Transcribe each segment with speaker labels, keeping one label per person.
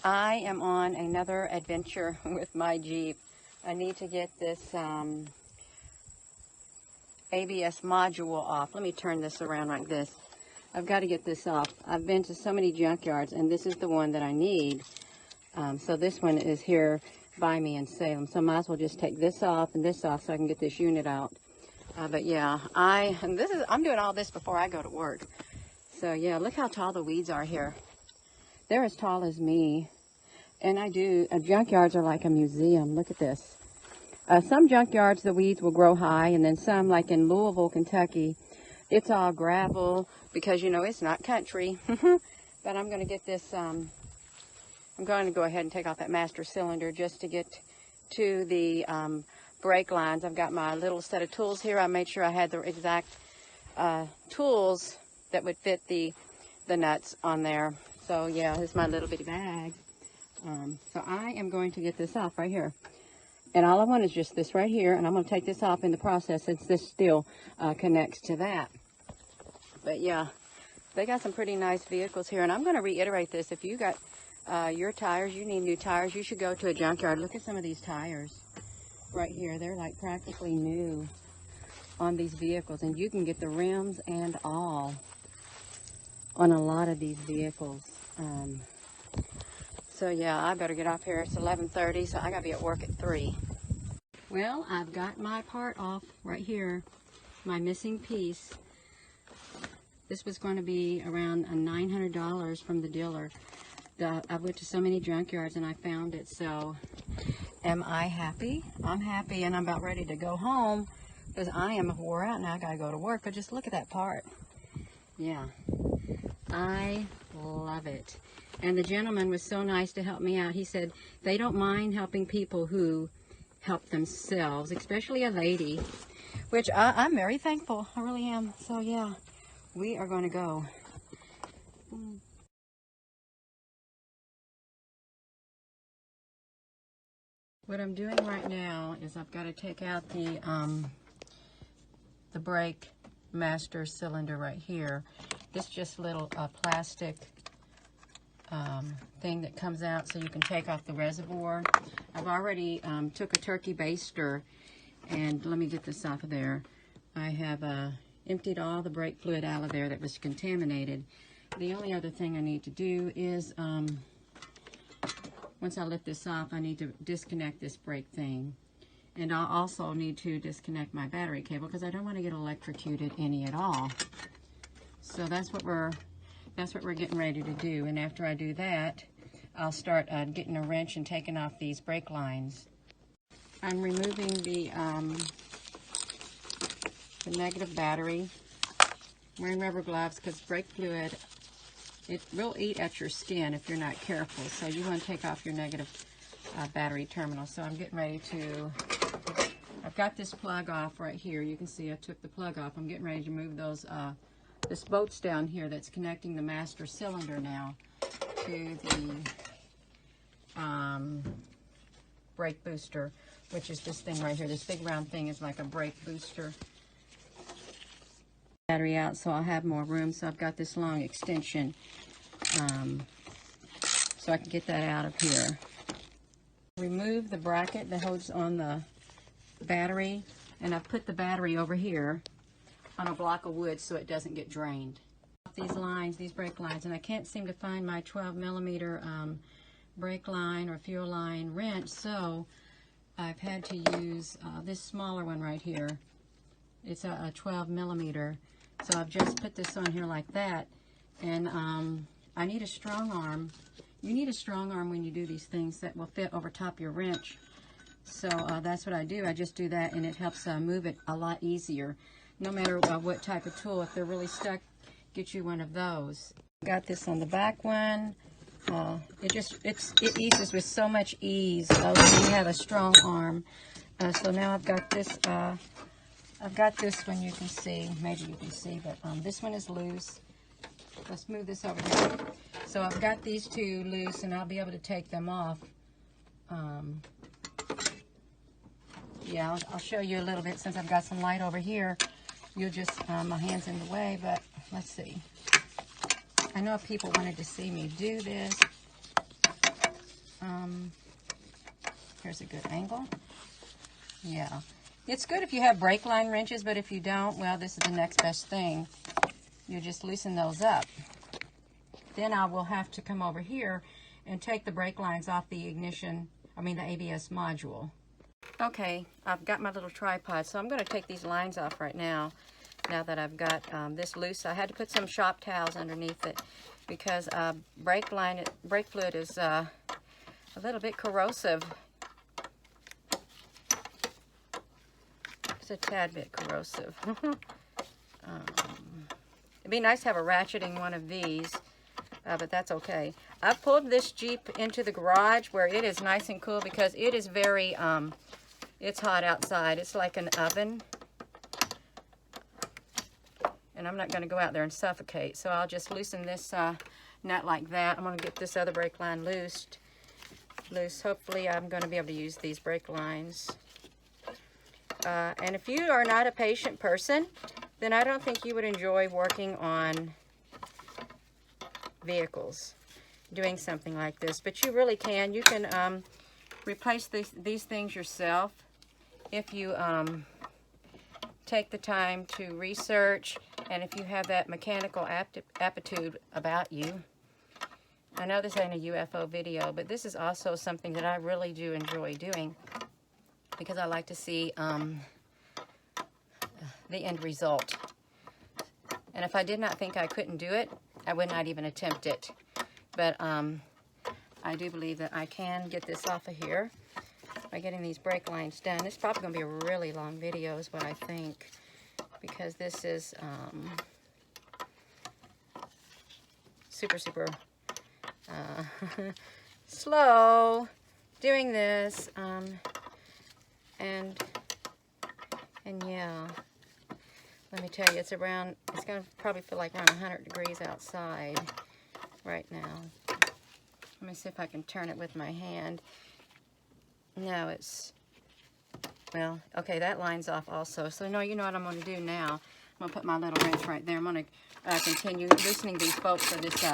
Speaker 1: I am on another adventure with my Jeep. I need to get this ABS module off. Let me turn this around like this. I've got to get this off. I've been to so many junkyards, and this is the one that I need. So this one is here by me in Salem. So I might as well just take this off and this off so I can get this unit out. But yeah, I'm doing all this before I go to work. So yeah, look how tall the weeds are here. They're as tall as me. And junkyards are like a museum. Look at this. Some junkyards, the weeds will grow high, and then some, like in Louisville, Kentucky, it's all gravel because, you know, it's not country. But I'm going to get this, I'm going to go ahead and take off that master cylinder just to get to the brake lines. I've got my little set of tools here. I made sure I had the exact tools that would fit the nuts on there. So yeah, this is my little bitty bag. So I am going to get this off right here. And all I want is just this right here, and I'm going to take this off in the process since this still connects to that. But yeah, they got some pretty nice vehicles here, and I'm going to reiterate this. If you got your tires, you need new tires, you should go to a junkyard. Look at some of these tires right here. They're like practically new on these vehicles, and you can get the rims and all on a lot of these vehicles. So yeah, I better get off here. It's 11:30, so I gotta be at work at 3. Well, I've got my part off right here, my missing piece. This was going to be around $900 from the dealer. I went to so many junkyards and I found it. So am I happy? I'm happy, and I'm about ready to go home because I am wore out now. I gotta go to work. But just look at that part. Yeah, I love it. And the gentleman was so nice to help me out. He said they don't mind helping people who help themselves, especially a lady, which I'm very thankful. I really am. So yeah, we are going to go. What I'm doing right now is I've got to take out the brake master cylinder right here. This just little plastic thing that comes out so you can take off the reservoir. I've already took a turkey baster, and let me get this off of there. I have emptied all the brake fluid out of there that was contaminated. The only other thing I need to do is once I lift this off, I need to disconnect this brake thing, and I'll also need to disconnect my battery cable because I don't want to get electrocuted any at all. So that's what we're getting ready to do. And after I do that, I'll start getting a wrench and taking off these brake lines. I'm removing the negative battery. I'm wearing rubber gloves because brake fluid, it will eat at your skin if you're not careful. So you want to take off your negative battery terminal. So I'm getting ready to, I've got this plug off right here. You can see I took the plug off. I'm getting ready to move those this bolt's down here that's connecting the master cylinder now to the brake booster, which is this thing right here. This big round thing is like a brake booster. Battery out so I'll have more room. So I've got this long extension so I can get that out of here. Remove the bracket that holds on the battery, and I've put the battery over here on a block of wood so it doesn't get drained. These lines, these brake lines, and I can't seem to find my 12mm brake line or fuel line wrench, so I've had to use this smaller one right here. It's a 12mm, so I've just put this on here like that, and I need a strong arm. You need a strong arm when you do these things that will fit over top your wrench. So that's what I do. I just do that, and it helps move it a lot easier. No matter what type of tool, if they're really stuck, get you one of those. Got this on the back one. It eases with so much ease when you have a strong arm. So now I've got this. I've got this one. You can see, maybe you can see, but this one is loose. Let's move this over here. So I've got these two loose, and I'll be able to take them off. Yeah, I'll show you a little bit since I've got some light over here. You'll just, my hand's in the way, but let's see. I know people wanted to see me do this. Here's a good angle. Yeah. It's good if you have brake line wrenches, but if you don't, well, this is the next best thing. You just loosen those up. Then I will have to come over here and take the brake lines off the the ABS module. Okay, I've got my little tripod, so I'm going to take these lines off right now that I've got this loose. I had to put some shop towels underneath it because brake fluid is a little bit corrosive. It's a tad bit corrosive. It'd be nice to have a ratcheting one of these, but that's okay. I've pulled this Jeep into the garage where it is nice and cool because it is very, it's hot outside. It's like an oven. And I'm not going to go out there and suffocate, so I'll just loosen this nut like that. I'm going to get this other brake line loose. Hopefully I'm going to be able to use these brake lines. And if you are not a patient person, then I don't think you would enjoy working on vehicles, doing something like this. But you really can. You can replace these things yourself if you take the time to research and if you have that mechanical aptitude about you. I know this ain't a UFO video, but this is also something that I really do enjoy doing because I like to see the end result. And if I did not think I couldn't do it, I would not even attempt it. But I do believe that I can get this off of here by getting these brake lines done. This is probably going to be a really long video is what I think, because this is super slow doing this. And yeah, let me tell you, it's going to probably feel like around 100 degrees outside right now. Let me see if I can turn it with my hand. No, well, okay, that line's off also. So no, you know what I'm going to do now? I'm going to put my little wrench right there. I'm going to continue loosening these bolts for this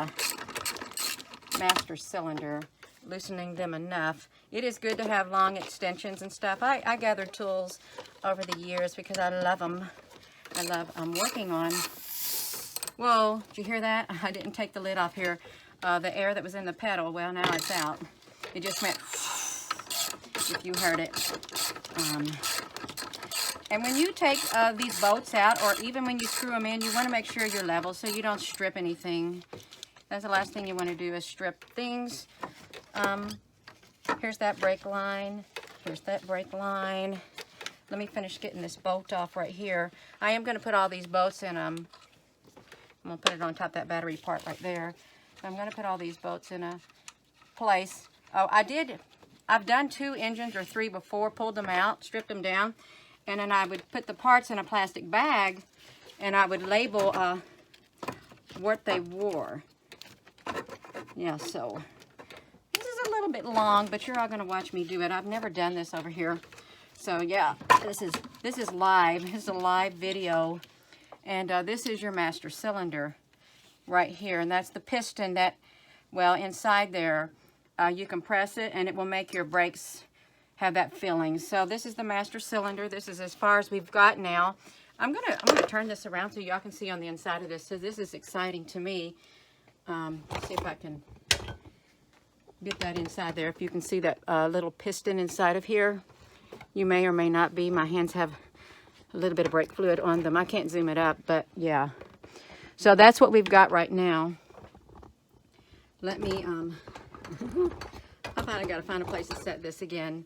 Speaker 1: master cylinder, loosening them enough. It is good to have long extensions and stuff. I gathered tools over the years because I love them. I love working on. Whoa, did you hear that? I didn't take the lid off here. The air that was in the pedal, well, now it's out. It just went, if you heard it. And when you take these bolts out, or even when you screw them in, you want to make sure you're level so you don't strip anything. That's the last thing you want to do is strip things. Here's that brake line. Here's that brake line. Let me finish getting this bolt off right here. I am going to put all these bolts in I'm going to put it on top of that battery part right there. So I'm going to put all these bolts in a place. Oh, I've done 2 engines or 3 before, pulled them out, stripped them down, and then I would put the parts in a plastic bag, and I would label what they wore. Yeah, so this is a little bit long, but you're all going to watch me do it. I've never done this over here. So yeah, this is live. This is a live video, and this is your master cylinder right here, and that's the piston that, well, inside there, you can press it, and it will make your brakes have that feeling. So this is the master cylinder. This is as far as we've got now. I'm gonna turn this around so y'all can see on the inside of this. So this is exciting to me. Let's see if I can get that inside there. If you can see that little piston inside of here. You may or may not be. My hands have a little bit of brake fluid on them. I can't zoom it up, but yeah. So that's what we've got right now. Let me, I got to find a place to set this again.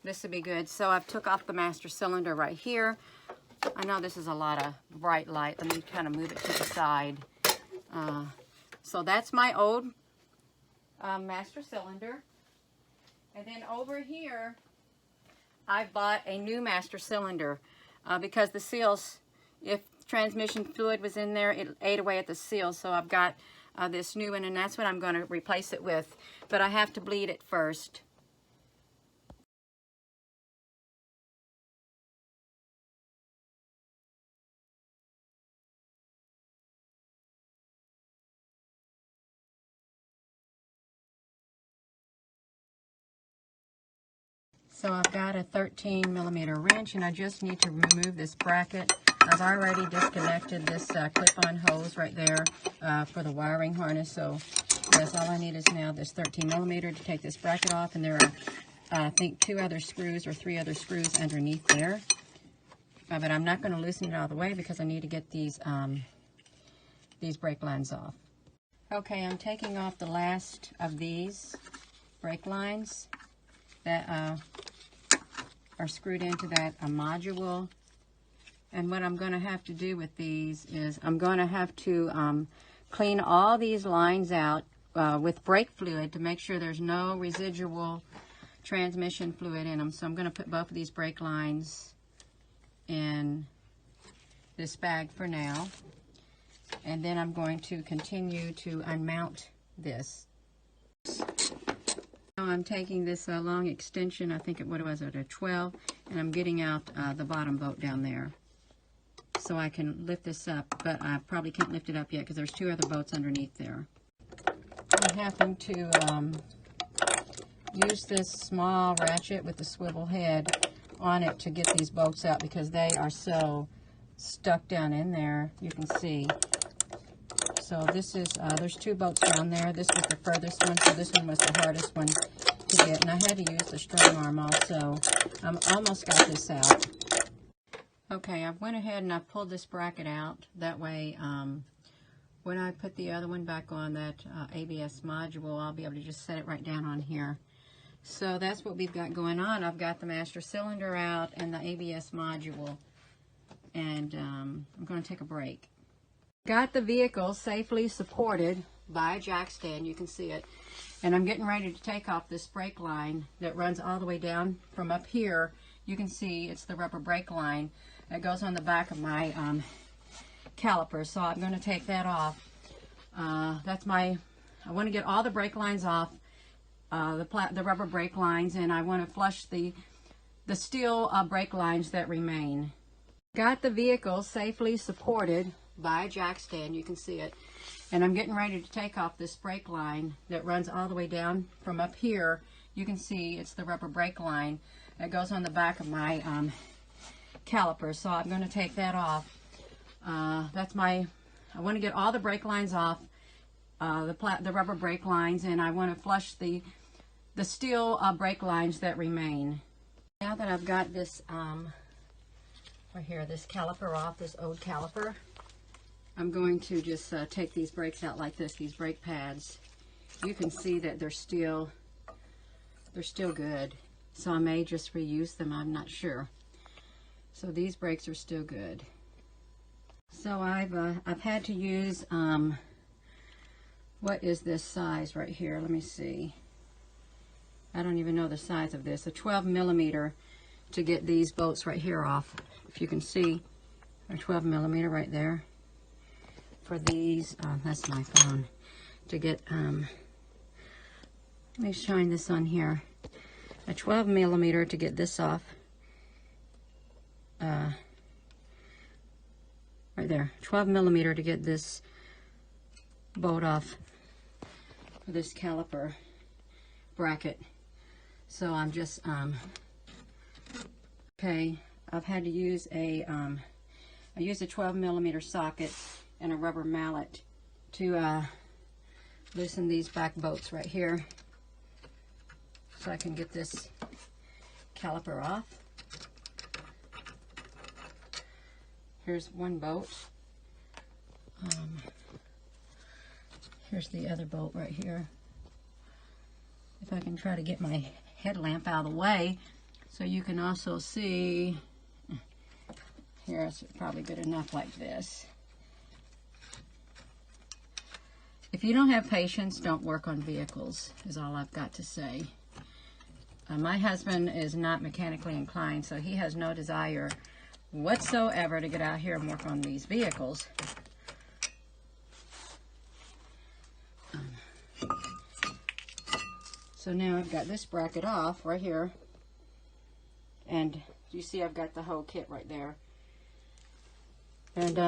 Speaker 1: This would be good. So I've took off the master cylinder right here. I know this is a lot of bright light. Let me kind of move it to the side. So that's my old master cylinder. And then over here, I bought a new master cylinder because the seals, if transmission fluid was in there, it ate away at the seals. So I've got this new one, and that's what I'm going to replace it with. But I have to bleed it first. So I've got a 13mm wrench, and I just need to remove this bracket. I've already disconnected this clip-on hose right there for the wiring harness, so that's all I need is now this 13mm to take this bracket off, and there are, I think, 2 other screws or 3 other screws underneath there. But I'm not going to loosen it all the way because I need to get these brake lines off. Okay, I'm taking off the last of these brake lines that are screwed into that module. And what I'm going to have to do with these is I'm going to have to clean all these lines out with brake fluid to make sure there's no residual transmission fluid in them. So I'm going to put both of these brake lines in this bag for now. And then I'm going to continue to unmount this. I'm taking this long extension, I think what was it, a 12, and I'm getting out the bottom bolt down there so I can lift this up, but I probably can't lift it up yet because there's 2 other bolts underneath there. I'm having to use this small ratchet with the swivel head on it to get these bolts out because they are so stuck down in there, you can see. So this is, there's 2 bolts down there. This was the furthest one, so this one was the hardest one to get. And I had to use the strong arm also. I almost got this out. Okay, I went ahead and I pulled this bracket out. That way, when I put the other one back on, that ABS module, I'll be able to just set it right down on here. So that's what we've got going on. I've got the master cylinder out and the ABS module. And I'm going to take a break. Got the vehicle safely supported by a jack stand, you can see it, and I'm getting ready to take off this brake line that runs all the way down from up here. You can see it's the rubber brake line that goes on the back of my caliper, so I'm going to take that off. I want to get all the brake lines off, the rubber brake lines, and I want to flush the steel brake lines that remain. Got the vehicle safely supported by a jack stand, you can see it, and I'm getting ready to take off this brake line that runs all the way down from up here. You can see it's the rubber brake line that goes on the back of my caliper, so I'm going to take that off. I want to get all the brake lines off, the rubber brake lines, and I want to flush the steel brake lines that remain. Now that I've got this right here, this caliper off, this old caliper, I'm going to just take these brakes out like this, these brake pads. You can see that they're still good. So I may just reuse them, I'm not sure. So these brakes are still good. So I've had to use, what is this size right here? Let me see. I don't even know the size of this. A 12mm to get these bolts right here off. If you can see, a 12mm right there. For these, that's my phone, to get, let me shine this on here, a 12mm to get this off, right there, 12mm to get this bolt off for this caliper bracket. So I'm just, okay, I've had to use I used a 12mm socket and a rubber mallet to loosen these back bolts right here so I can get this caliper off. Here's one bolt. Here's the other bolt right here. If I can try to get my headlamp out of the way so you can also see. Here, it's probably good enough like this. If you don't have patience, don't work on vehicles, is all I've got to say. My husband is not mechanically inclined, so he has no desire whatsoever to get out here and work on these vehicles. So now I've got this bracket off right here, and you see I've got the whole kit right there. And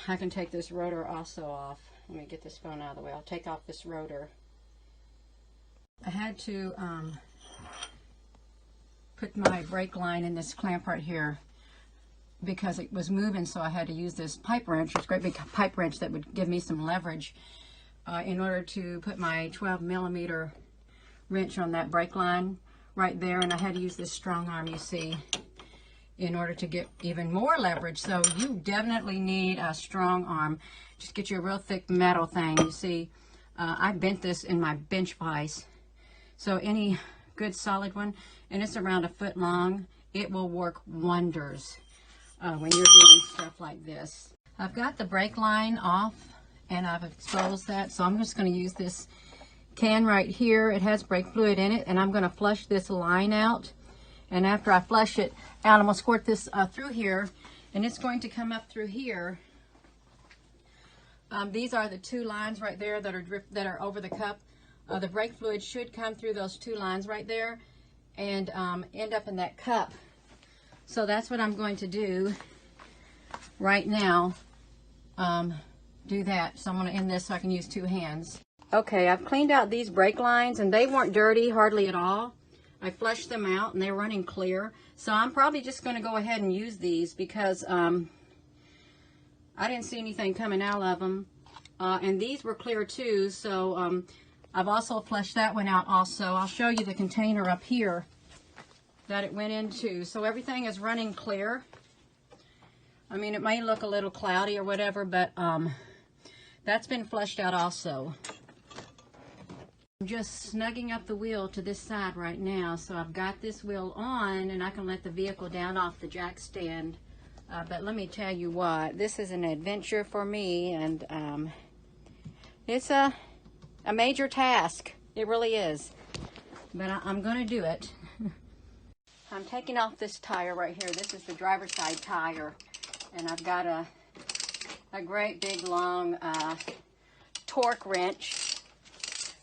Speaker 1: I can take this rotor also off. Let me get this phone out of the way. I'll take off this rotor. I had to put my brake line in this clamp right here because it was moving, so I had to use this pipe wrench, this great big pipe wrench that would give me some leverage in order to put my 12mm wrench on that brake line right there. And I had to use this strong arm, you see, in order to get even more leverage. So you definitely need a strong arm. Just get you a real thick metal thing. You see, I bent this in my bench vise. So any good solid one, and it's around a foot long, it will work wonders when you're doing stuff like this. I've got the brake line off and I've exposed that, so I'm just going to use this can right here. It has brake fluid in it, and I'm going to flush this line out. And after I flush it out, I'm going to squirt this through here, and it's going to come up through here. These are the 2 lines right there that are over the cup. The brake fluid should come through those 2 lines right there and end up in that cup. So that's what I'm going to do right now. Do that. So I'm going to end this so I can use 2 hands. Okay, I've cleaned out these brake lines, and they weren't dirty hardly at all. I flushed them out and they're running clear. So I'm probably just going to go ahead and use these because I didn't see anything coming out of them. And these were clear too, so I've also flushed that one out also. I'll show you the container up here that it went into. So everything is running clear. I mean, it may look a little cloudy or whatever, but that's been flushed out also. I'm just snugging up the wheel to this side right now. So I've got this wheel on and I can let the vehicle down off the jack stand. But let me tell you what, this is an adventure for me, and it's a major task. It really is. But I'm going to do it. I'm taking off this tire right here. This is the driver's side tire. And I've got a great big long torque wrench.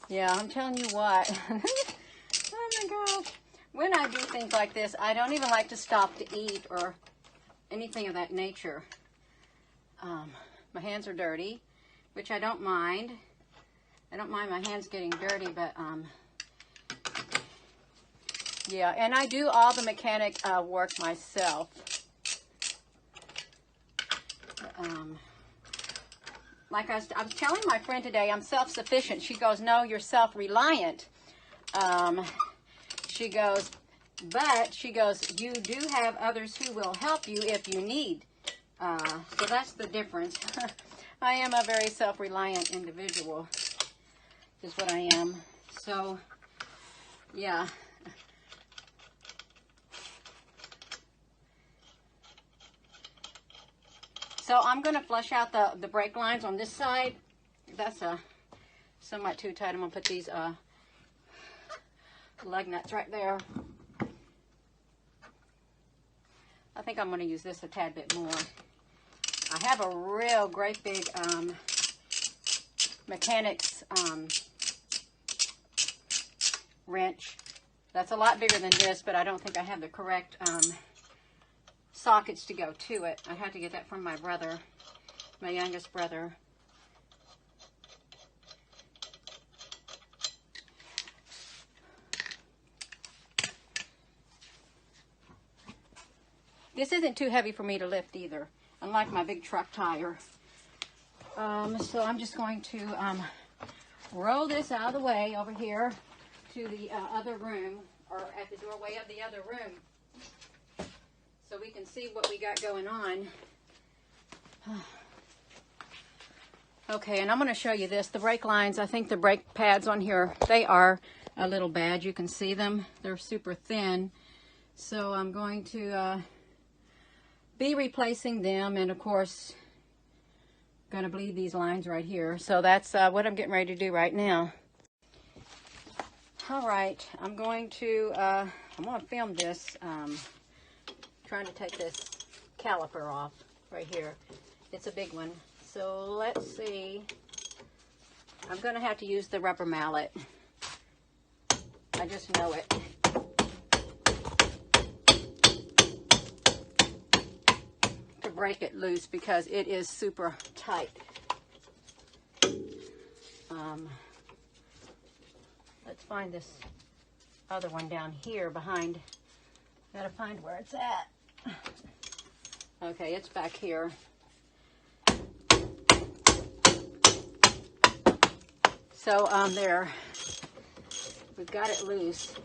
Speaker 1: Yeah, I'm telling you what. Oh my gosh. When I do things like this, I don't even like to stop to eat or anything of that nature. My hands are dirty, which I don't mind. I don't mind my hands getting dirty, but yeah, and I do all the mechanic work myself. Like I was telling my friend today, I'm self-sufficient. She goes, no, you're self-reliant. She goes, but she goes, you do have others who will help you if you need. So that's the difference. I am a very self-reliant individual, is what I am. So, yeah. So I'm going to flush out the brake lines on this side. That's somewhat too tight. I'm going to put these lug nuts right there. I think I'm going to use this a tad bit more. I have a real great big mechanics wrench. That's a lot bigger than this, but I don't think I have the correct sockets to go to it. I had to get that from my brother, my youngest brother. This isn't too heavy for me to lift either, unlike my big truck tire. So I'm just going to roll this out of the way over here to the other room, or at the doorway of the other room, so we can see what we got going on. Okay, and I'm going to show you this. The brake lines, I think the brake pads on here, they are a little bad. You can see them. They're super thin. So I'm going to be replacing them, and of course going to bleed these lines right here. So that's what I'm getting ready to do right now. All right, I'm going to film this, trying to take this caliper off right here. It's a big one. So let's see. I'm going to have to use the rubber mallet. I just know it. To break it loose because it is super tight. Let's find this other one down here behind Gotta find where it's at. Okay, it's back here. So there, we've got it loose.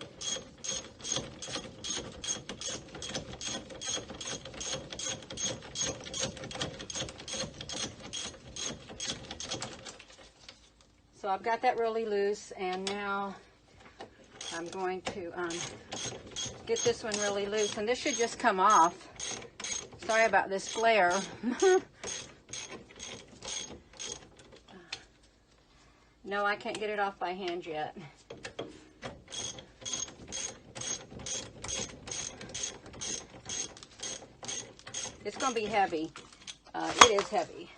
Speaker 1: So I've got that really loose, and now I'm going to get this one really loose, and this should just come off. Sorry about this flare. No, I can't get it off by hand yet. It's going to be heavy. It is heavy.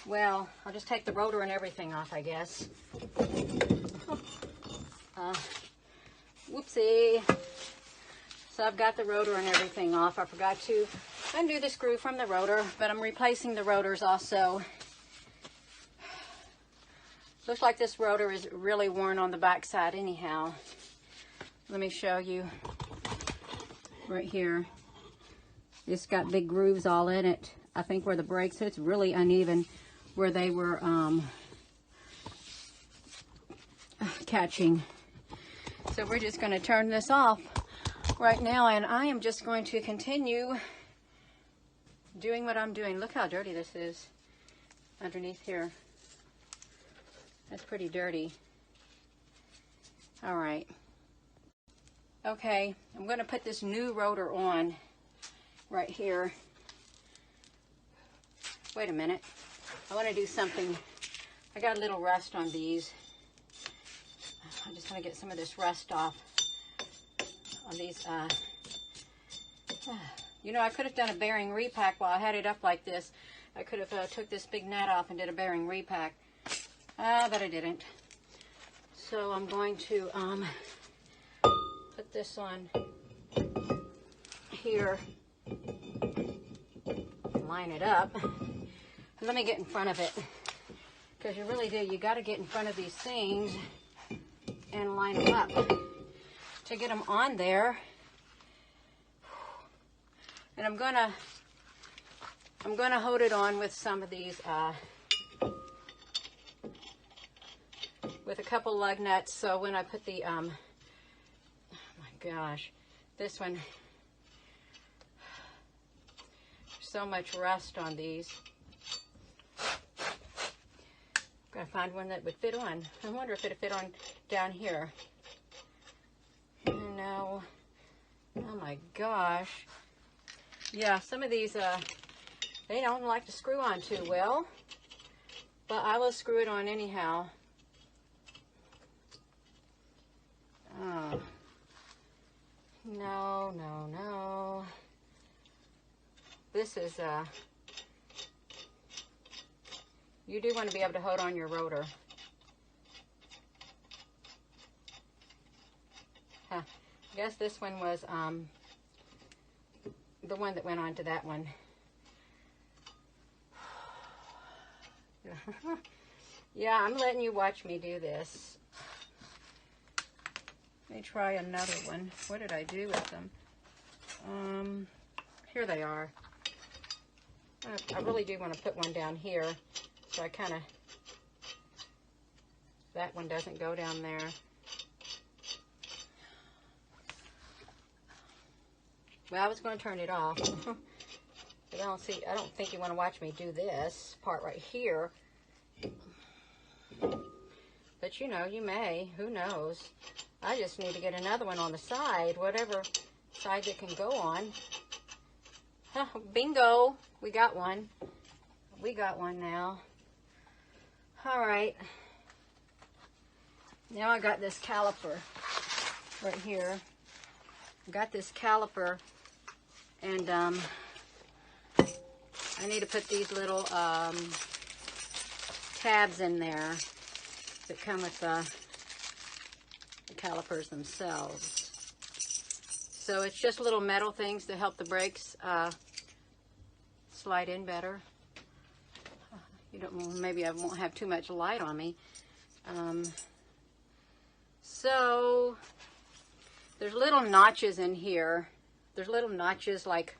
Speaker 1: Well, I'll just take the rotor and everything off, I guess. Whoopsie. So I've got the rotor and everything off. I forgot to undo the screw from the rotor, but I'm replacing the rotors also. Looks like this rotor is really worn on the back side anyhow. Let me show you right here. It's got big grooves all in it. I think where the brakes hit, it's really uneven where they were catching. So we're just going to turn this off right now, and I am just going to continue doing what I'm doing. Look how dirty this is underneath here. That's pretty dirty. All right. Okay, I'm going to put this new rotor on right here. Wait a minute. I want to do something. I got a little rust on these. I just want to get some of this rust off on these. You know, I could have done a bearing repack while I had it up like this. I could have took this big nut off and did a bearing repack. But I didn't. So I'm going to put this on here. Line it up. Let me get in front of it, because you really do. You got to get in front of these things and line them up to get them on there. And I'm gonna hold it on with some of these, with a couple lug nuts. So when I put the, oh my gosh, this one, so much rust on these. Gotta find one that would fit on. I wonder if it'd fit on down here. No. Oh my gosh. Yeah, some of these, they don't like to screw on too well. But I will screw it on anyhow. Oh. No, no, no. This is, you do want to be able to hold on your rotor. Huh. I guess this one was the one that went on to that one. Yeah, I'm letting you watch me do this. Let me try another one. What did I do with them? Here they are. I really do want to put one down here. So I kind of, that one doesn't go down there. Well, I was going to turn it off. But I don't think you want to watch me do this part right here. But you know, you may, who knows. I just need to get another one on the side, whatever side it can go on. Huh, bingo, we got one. We got one now. All right, now I got this caliper right here. I got this caliper, and I need to put these little tabs in there that come with the calipers themselves. So it's just little metal things to help the brakes slide in better. Maybe I won't have too much light on me. So there's little notches in here. There's little notches like,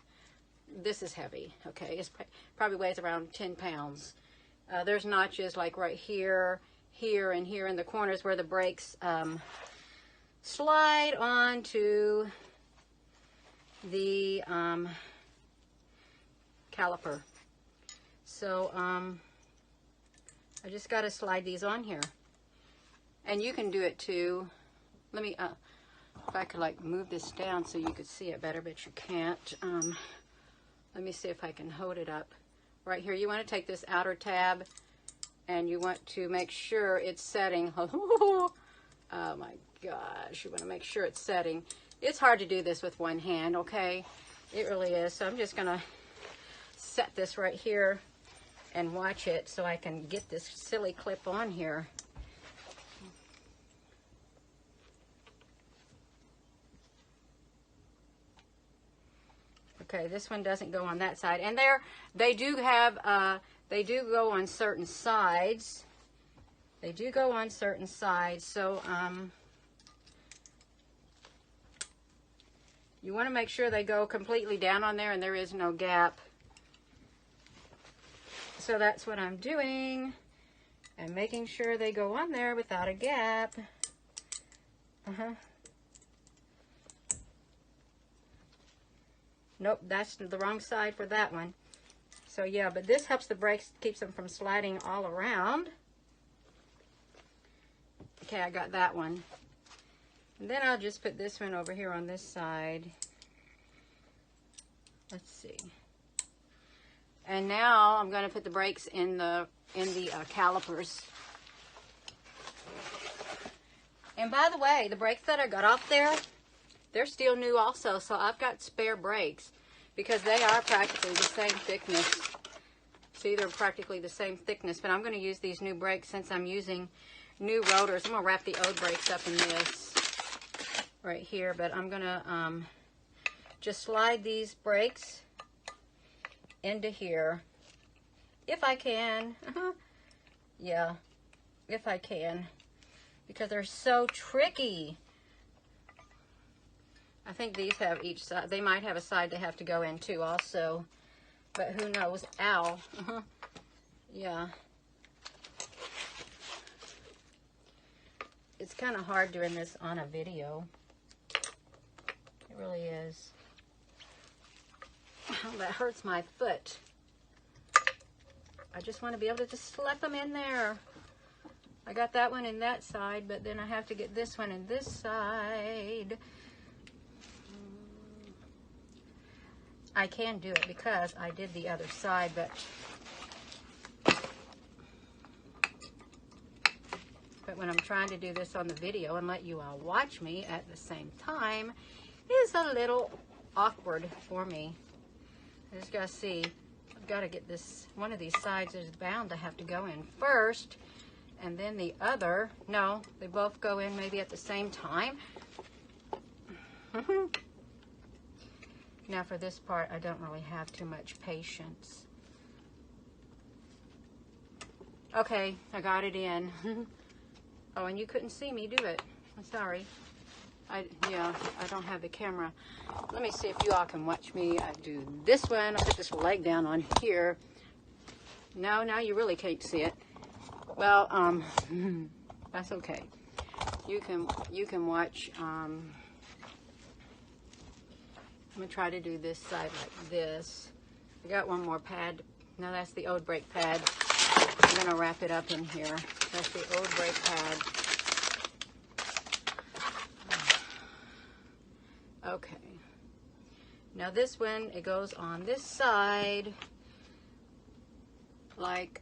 Speaker 1: this is heavy, okay? It probably weighs around 10 pounds. There's notches like right here, here, and here in the corners where the brakes slide onto the caliper. So I just got to slide these on here. And you can do it too. Let me, if I could like move this down so you could see it better, but you can't. Let me see if I can hold it up. Right here, you want to take this outer tab and you want to make sure it's setting. Oh my gosh, you want to make sure it's setting. It's hard to do this with one hand, okay? It really is. So I'm just going to set this right here and watch it so I can get this silly clip on here. Okay, this one doesn't go on that side. And they do have, they do go on certain sides. They do go on certain sides. So, you want to make sure they go completely down on there and there is no gap. So that's what I'm doing. And making sure they go on there without a gap. Nope, that's the wrong side for that one. So yeah, but this helps the brakes, keeps them from sliding all around. Okay, I got that one. And then I'll just put this one over here on this side. Let's see. And now I'm going to put the brakes in the calipers. And by the way, the brakes that I got off there, they're still new also, so I've got spare brakes because they are practically the same thickness. See, they're practically the same thickness, but I'm going to use these new brakes since I'm using new rotors. I'm going to wrap the old brakes up in this right here, but I'm going to just slide these brakes into here if I can. Yeah, if I can, because they're so tricky. I think these have each side. They might have a side they have to go in too also, but who knows? Ow. Yeah. It's kind of hard doing this on a video. It really is. Oh, that hurts my foot. I just want to be able to just slap them in there. I got that one in that side, but then I have to get this one in this side. I can do it because I did the other side, but when I'm trying to do this on the video and let you all watch me at the same time, is a little awkward for me. I just gotta see, I've got to get this, one of these sides is bound to have to go in first, and then the other, no, they both go in maybe at the same time. Now for this part, I don't really have too much patience. Okay, I got it in. Oh, and you couldn't see me do it. I'm sorry. Yeah, I don't have the camera. Let me see if you all can watch me. I do this one. I'll put this leg down on here. No, now you really can't see it. Well, that's okay. You can watch. I'm gonna try to do this side like this. I got one more pad. No, that's the old brake pad. I'm gonna wrap it up in here. That's the old brake pad. Okay. Now this one, it goes on this side, like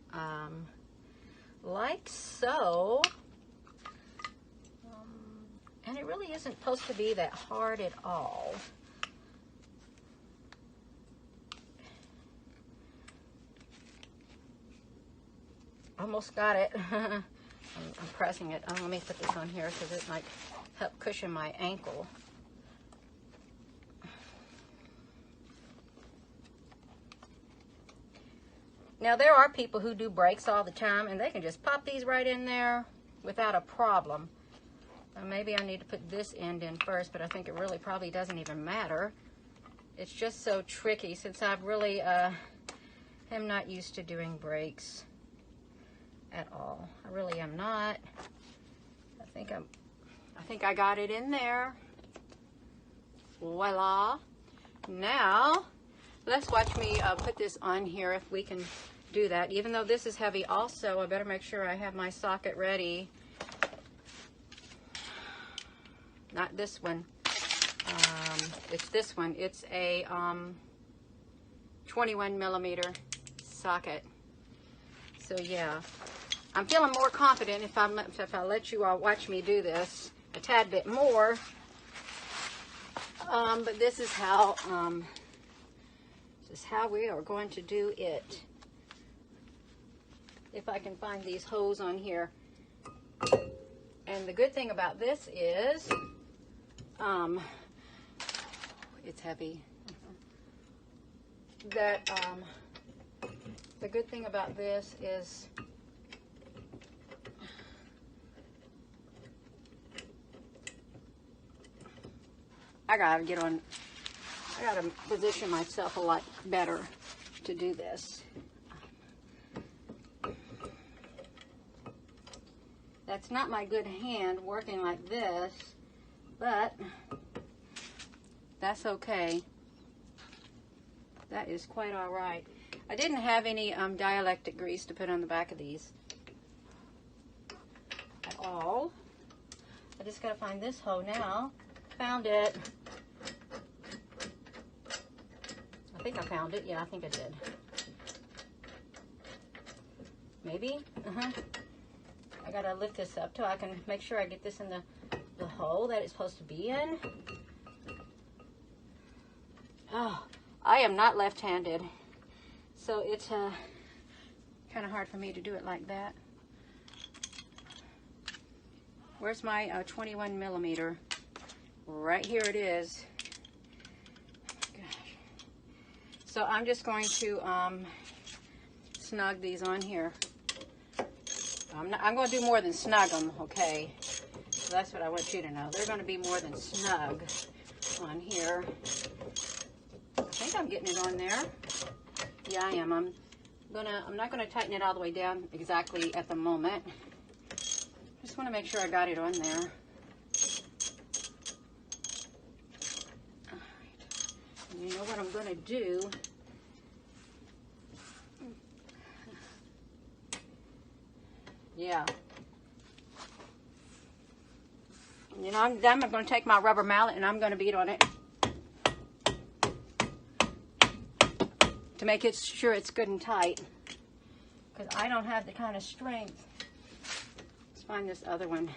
Speaker 1: so. And it really isn't supposed to be that hard at all. Almost got it. I'm pressing it. Oh, let me put this on here because it might help cushion my ankle. Now, there are people who do brakes all the time, and they can just pop these right in there without a problem. Maybe I need to put this end in first, but I think it really probably doesn't even matter. It's just so tricky since I've really am not used to doing brakes at all. I really am not. I think I got it in there. Voila. Now, let's watch me put this on here if we can do that. Even though this is heavy also, I better make sure I have my socket ready. Not this one. It's this one. It's a 21 millimeter socket. So yeah, I'm feeling more confident if I let you all watch me do this a tad bit more. But this is how we are going to do it. If I can find these holes on here. And the good thing about this is, it's heavy. That the good thing about this is I gotta position myself a lot better to do this. That's not my good hand working like this, but that's okay. That is quite all right. I didn't have any dielectric grease to put on the back of these at all. I just gotta find this hole now. Found it. I think I found it. Yeah, I think I did. Maybe? I gotta lift this up till I can make sure I get this in the hole that it's supposed to be in. Oh, I am not left-handed, so it's kind of hard for me to do it like that. Where's my 21 millimeter? Right here it is. Gosh. So I'm just going to snug these on here. I'm going to do more than snug them, okay? So that's what I want you to know. They're going to be more than snug on here. I think I'm getting it on there. Yeah, I am. I'm not going to tighten it all the way down exactly at the moment. Just want to make sure I got it on there. All right. And you know what I'm going to do? Yeah. You know, I'm going to take my rubber mallet and I'm going to beat on it to make it sure it's good and tight, because I don't have the kind of strength. Let's find this other one.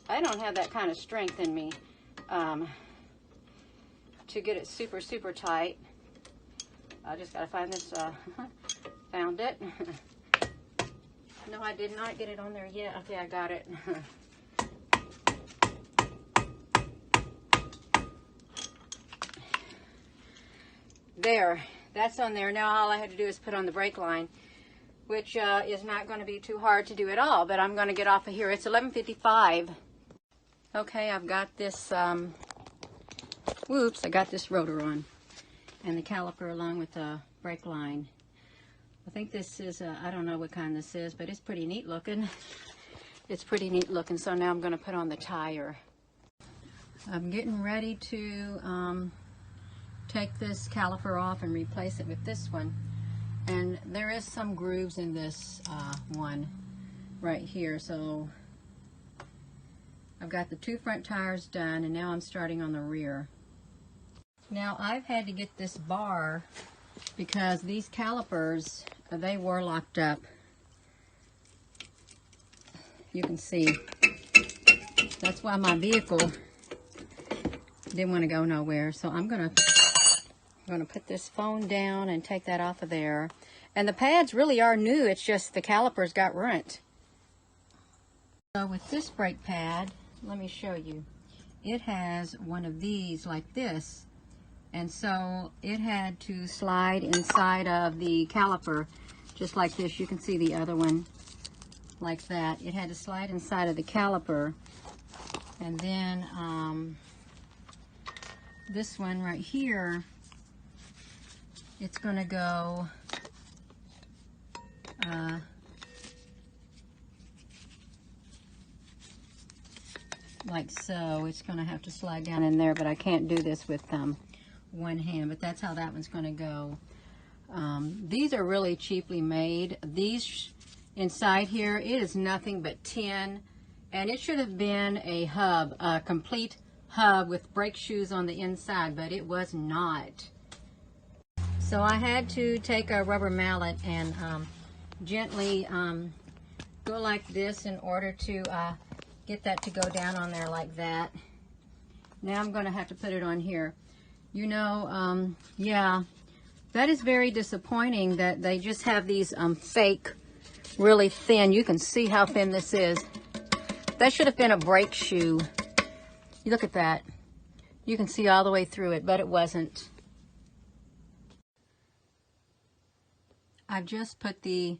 Speaker 1: I don't have that kind of strength in me to get it super, super tight. I just got to find this. Found it. No, I did not get it on there yet. Okay, I got it. There, that's on there. Now all I had to do is put on the brake line, which is not going to be too hard to do at all, but I'm going to get off of here. It's 11:55. Okay, I've got this, whoops, I got this rotor on and the caliper along with the brake line. I think this is, I don't know what kind this is, but it's pretty neat looking. It's pretty neat looking. So now I'm going to put on the tire. I'm getting ready to take this caliper off and replace it with this one. And there is some grooves in this one right here. So I've got the two front tires done, and now I'm starting on the rear. Now I've had to get this bar because these calipers, they were locked up. You can see. That's why my vehicle didn't want to go nowhere. So I'm gonna put this phone down and take that off of there. And the pads really are new. It's just the calipers got runt. So with this brake pad, let me show you. It has one of these like this. And so it had to slide inside of the caliper, just like this. You can see the other one like that. It had to slide inside of the caliper And then this one right here, it's going to go like so. It's going to have to slide down in there, but I can't do this with one hand, but that's how that one's going to go. These are really cheaply made. These inside here, it is nothing but tin, and it should have been a hub, a complete hub with brake shoes on the inside, but it was not. So I had to take a rubber mallet and gently go like this in order to get that to go down on there like that. Now I'm going to have to put it on here. You know, yeah, that is very disappointing that they just have these fake, really thin. You can see how thin this is. That should have been a brake shoe. You look at that. You can see all the way through it, but it wasn't. I've just put the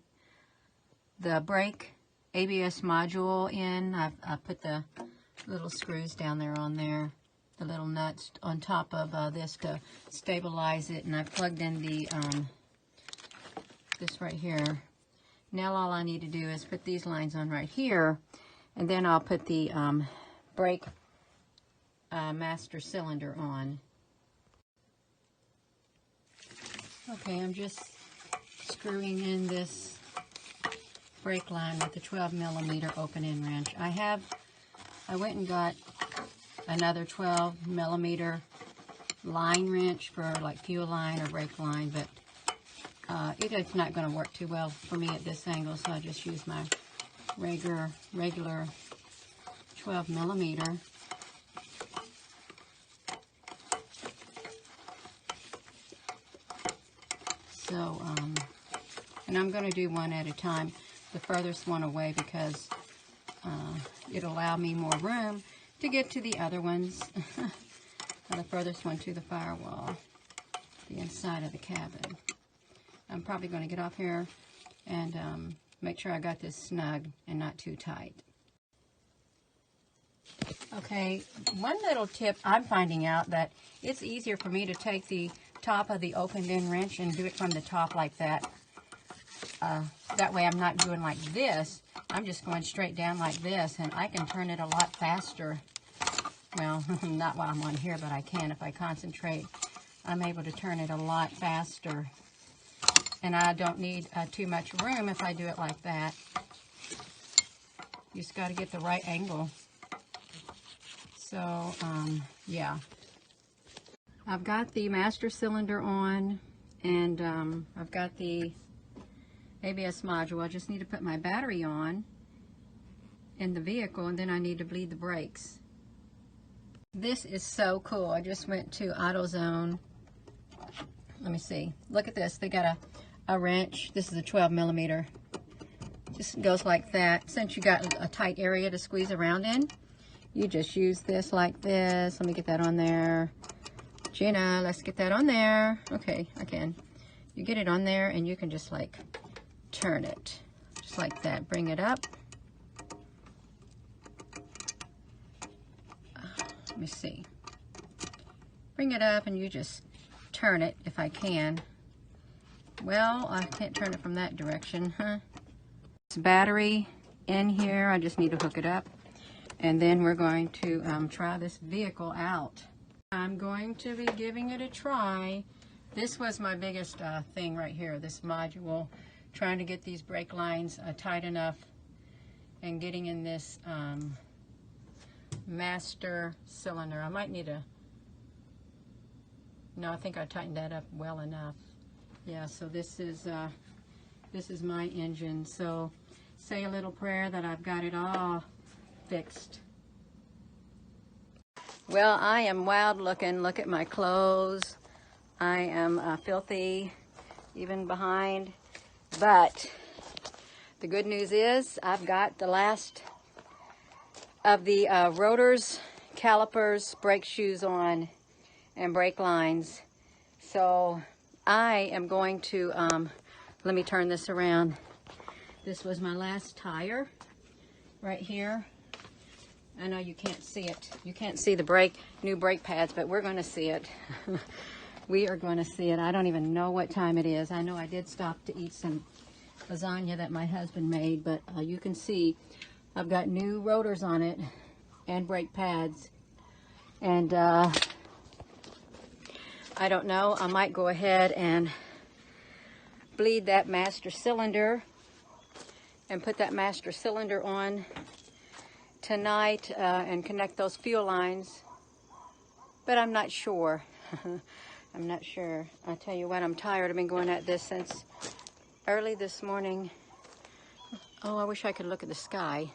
Speaker 1: brake ABS module in. I've put the little screws down there on there, the little nuts on top of this to stabilize it, and I've plugged in the this right here. Now all I need to do is put these lines on right here, and then I'll put the brake master cylinder on. Okay, I'm just screwing in this brake line with the 12mm open-end wrench. I went and got another 12mm line wrench for like fuel line or brake line, but it's not going to work too well for me at this angle, so I just use my regular 12mm. So, and I'm going to do one at a time, the furthest one away, because it'll allow me more room to get to the other ones. The furthest one to the firewall, the inside of the cabin. I'm probably going to get off here and make sure I got this snug and not too tight. Okay, one little tip I'm finding out that it's easier for me to take the top of the opened-end wrench and do it from the top like that. That way I'm not doing like this. I'm just going straight down like this, and I can turn it a lot faster. Well, not while I'm on here, but I can if I concentrate. I'm able to turn it a lot faster. And I don't need too much room if I do it like that. You just got to get the right angle. So, yeah. I've got the master cylinder on, and I've got the ABS module. I just need to put my battery on in the vehicle, and then I need to bleed the brakes. This is so cool. I just went to AutoZone. Let me see. Look at this. They got a wrench. This is a 12mm. Just goes like that. Since you got a tight area to squeeze around in, you just use this like this. Let me get that on there. Gina, let's get that on there. Okay, I can. You get it on there, and you can just like turn it. Just like that. Bring it up. Let me see. Bring it up, and you just turn it if I can. Well, I can't turn it from that direction, huh? This battery in here, I just need to hook it up. And then we're going to try this vehicle out. I'm going to be giving it a try. This was my biggest thing right here, this module. Trying to get these brake lines tight enough and getting in this master cylinder. I might need a... No, I think I tightened that up well enough. Yeah, so this is my engine. So say a little prayer that I've got it all fixed. Well, I am wild looking. Look at my clothes. I am filthy, even behind. But the good news is I've got the last of the rotors, calipers, brake shoes on, and brake lines. So I am going to, let me turn this around. This was my last tire right here. I know you can't see it. You can't see the new brake pads, but we're going to see it. We are going to see it. I don't even know what time it is. I know I did stop to eat some lasagna that my husband made, but you can see I've got new rotors on it and brake pads. And I don't know, I might go ahead and bleed that master cylinder and put that master cylinder on tonight and connect those fuel lines, but I'm not sure. I'm not sure. I tell you what, I'm tired. I've been going at this since early this morning. Oh, I wish I could look at the sky.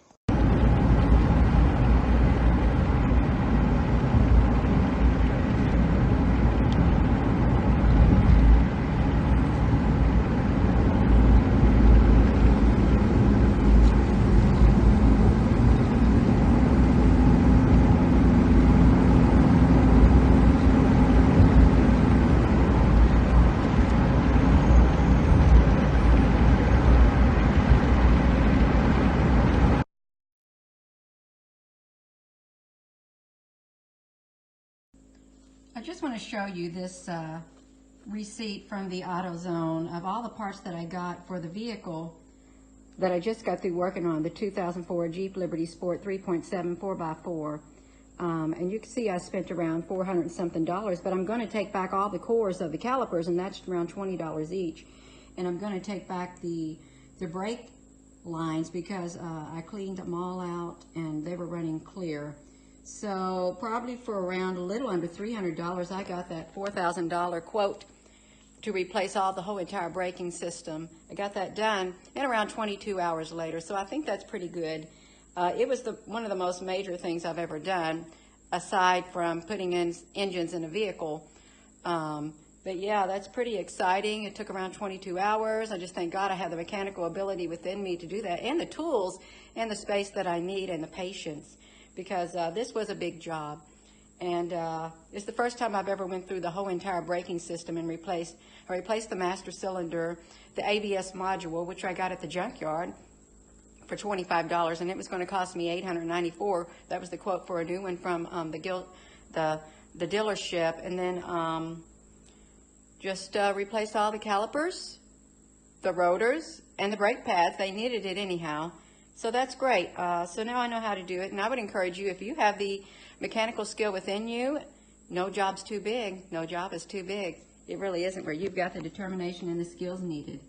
Speaker 1: I just want to show you this receipt from the AutoZone of all the parts that I got for the vehicle that I just got through working on, the 2004 Jeep Liberty Sport 3.7 4x4. And you can see I spent around $400 and something, but I'm going to take back all the cores of the calipers, and that's around $20 each. And I'm going to take back the brake lines because I cleaned them all out and they were running clear. So probably for around a little under $300, I got that $4,000 quote to replace the whole entire braking system. I got that done in around 22 hours later, so I think that's pretty good. It was one of the most major things I've ever done, aside from putting in engines in a vehicle. But yeah, that's pretty exciting. It took around 22 hours. I just thank God I have the mechanical ability within me to do that, and the tools and the space that I need and the patience, because this was a big job. And it's the first time I've ever went through the whole entire braking system and replaced the master cylinder, the ABS module, which I got at the junkyard for $25, and it was going to cost me $894. That was the quote for a new one from the dealership. And then just replaced all the calipers, the rotors, and the brake pads. They needed it anyhow. So that's great. So now I know how to do it, and I would encourage you, if you have the mechanical skill within you, no job's too big. No job is too big. It really isn't, where you've got the determination and the skills needed.